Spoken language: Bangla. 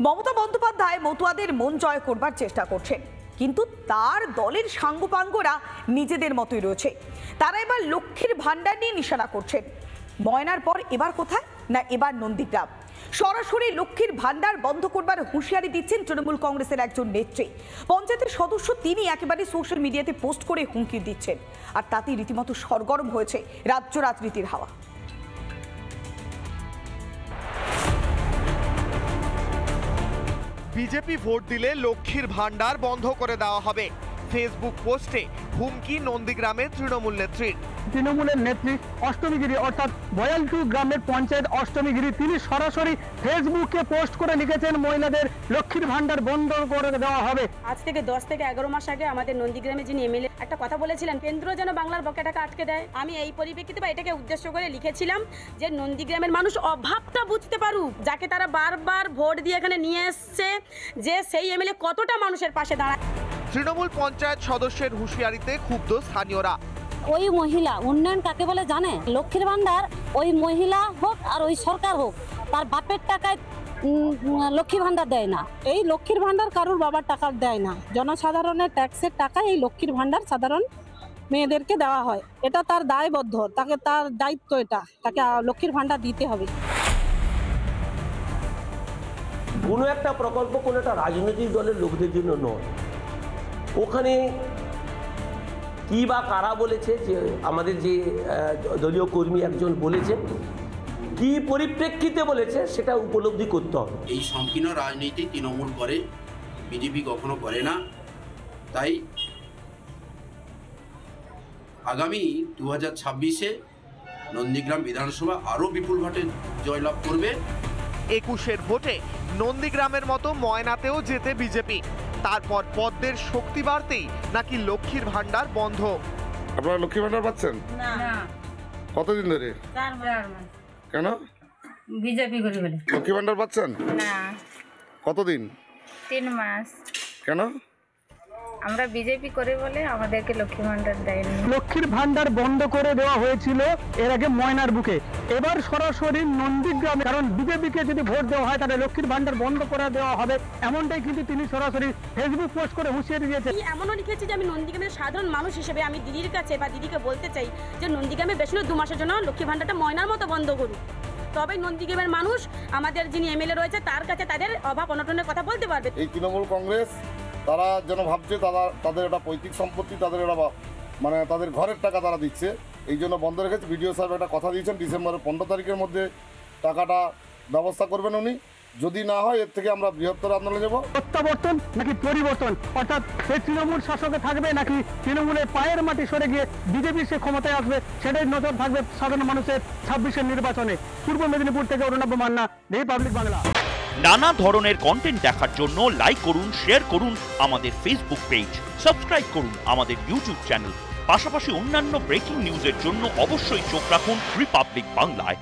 মমতা বন্দ্যোপাধ্যায় মতুয়াদের মন জয় করবার চেষ্টা করছেন, কিন্তু তার দলের সাঙ্গপাঙ্গরা নিজেদের মতোই রয়েছে। তারা এবার লক্ষ্মীর ভান্ডার নিয়ে নিশানা করছেন। ময়নার পর এবার কোথায়? না এবার নন্দীগ্রাম। সরাসরি লক্ষ্মীর ভান্ডার বন্ধ করবার হুঁশিয়ারি দিচ্ছেন তৃণমূল কংগ্রেসের একজন নেত্রী। পঞ্চায়েতের সদস্য তিনি একেবারে সোশ্যাল মিডিয়াতে পোস্ট করে হুমকি দিচ্ছেন, আর তাতেই রীতিমতো সরগরম হয়েছে রাজ্য রাজনীতির হাওয়া। বিজেপি ভোট দিলে লক্ষ্মীর ভান্ডার বন্ধ করে দেওয়া হবে। ফেসবুক পোস্টে হুমকি নন্দীগ্রামের তৃণমূল নেত্রীর। তৃণমূলের নেত্রী অষ্টমীগিরি অর্থাৎ বয়ালটু গ্রামের পঞ্চায়েত অষ্টমীগিরি তিনি সরাসরি ফেসবুকে পোস্ট করে লিখেছেন মহিলাদের লক্ষ্মীর ভান্ডার বন্ধ করে দেওয়া হবে। আজ থেকে 10 থেকে 11 মাস আগে আমাদের নন্দীগ্রামে যিনি এমএলএ একটা কথা বলেছিলেন, কেন্দ্র যেন বাংলার বকেয়া টাকা আটকে দেয়। আমি এই পরিপ্রেক্ষিতে বা এটাকে উদ্দেশ্য করে লিখেছিলাম যে নন্দীগ্রামের মানুষ অভাবটা বুঝতে পারুক, যাকে তারা বারবার ভোট দিয়ে এখানে নিয়ে এসছে, যে সেই এমএলএ কতটা মানুষের পাশে দাঁড়ায়। তৃণমূল পঞ্চায়েত সদস্যের হুঁশিয়ারিতে ক্ষুব্ধ স্থানীয়রা। ওই মহিলা উন্নয়ন কাকে বলে জানে? লক্ষ্মীর ভান্ডার ওই মহিলা হোক আর ওই সরকার হোক, তার বাপের টাকায় লক্ষ্মী ভান্ডার দেয় না। এই লক্ষ্মীর ভান্ডার কারোর বাবার টাকা দেয় না, জনসাধারণের ট্যাক্সের টাকা এই লক্ষ্মীর ভান্ডার সাধারণ মেয়েদেরকে দেওয়া হয়। এটা তার দায়বদ্ধ, তাকে তার দায়িত্ব, এটা তাকে লক্ষ্মীর ভান্ডার দিতে হবে। কোনো একটা প্রকল্প কোনো একটা রাজনৈতিক দলের লোকদের জন্য নয়। ওখানে কি বা কারা বলেছে, যে আমাদের যে দলীয় কর্মী একজন বলেছে, কি পরিপ্রেক্ষিতে বলেছে সেটা উপলব্ধি করতে হবে। এই সংকীর্ণ রাজনীতি তৃণমূল করে, বিজেপি কখনো করে না। তাই আগামী 2026-এ নন্দীগ্রাম বিধানসভা আরও বিপুল ভোটে জয়লাভ করবে। 21-এর ভোটে নন্দীগ্রামের মতো ময়নাতেও জেতে বিজেপি। তারপর পদ্মের শক্তি বাড়তেই নাকি লক্ষ্মীর ভান্ডার বন্ধ। আপনারা লক্ষ্মী ভান্ডার পাচ্ছেন না? কতদিন ধরে? কেন? বিজেপি করে বলে লক্ষ্মী ভান্ডার পাচ্ছেন না। কতদিন? 3 মাস। কেন? আমরা বিজেপি করে বলে আমাদেরকে লক্ষ্মী ভান্ডার দেয়নি। লক্ষ্মীর ভান্ডার বন্ধ করে দেওয়া হয়েছিল এর আগে ময়নার বুকে, এবার সরাসরি নন্দীগ্রামে। কারণ বিজেপিকে যদি ভোট দেওয়া হয় তাহলে লক্ষ্মীর ভান্ডার বন্ধ করে দেওয়া হবে, এমনটাই কিন্তু তিনি সরাসরি ফেসবুক পোস্ট করে হুঁশিয়ারি দিয়েছেন। এমনও লিখেছি যে আমি নন্দীগ্রামের সাধারণ মানুষ হিসেবে আমি দিদির কাছে বা দিদিকে বলতে চাই যে নন্দীগ্রামে বেশ 2 মাসের জন্য লক্ষ্মী ভান্ডারটা ময়নার মতো বন্ধ করুন। তবে নন্দীগ্রামের মানুষ আমাদের যিনি এমএলএ রয়েছে তার কাছে তাদের অভাব অনটনের কথা বলতে পারবে। এই তৃণমূল কংগ্রেস তারা যেন ভাবছে তাদের একটা পৈতৃক সম্পত্তি, তাদের এটা মানে তাদের ঘরের টাকা তারা দিচ্ছে, এই জন্য বন্ধ রেখেছে। বিডিও সাহেব একটা কথা দিয়েছেন ডিসেম্বরের 15 তারিখের মধ্যে টাকাটা ব্যবস্থা করবেন উনি। যদি না হয় এর থেকে আমরা বৃহত্তর আন্দোলনে যাব। প্রত্যাবর্তন নাকি পরিবর্তন, অর্থাৎ সেই তৃণমূল শাসকে থাকবে নাকি তৃণমূলের পায়ের মাটি সরে গিয়ে বিজেপি সে ক্ষমতায় আসবে, সেটাই নজর থাকবে সাধারণ মানুষের 26-এর নির্বাচনে। পূর্ব মেদিনীপুর থেকে অরুণাভ মান্না, রিপাবলিক বাংলা। নানা ধরনের কন্টেন্ট দেখার জন্য লাইক করুন, শেয়ার করুন আমাদের ফেসবুক পেজ, সাবস্ক্রাইব করুন আমাদের ইউটিউব চ্যানেল। পাশাপাশি অন্যান্য ব্রেকিং নিউজের জন্য অবশ্যই চোখ রাখুন রিপাবলিক বাংলায়।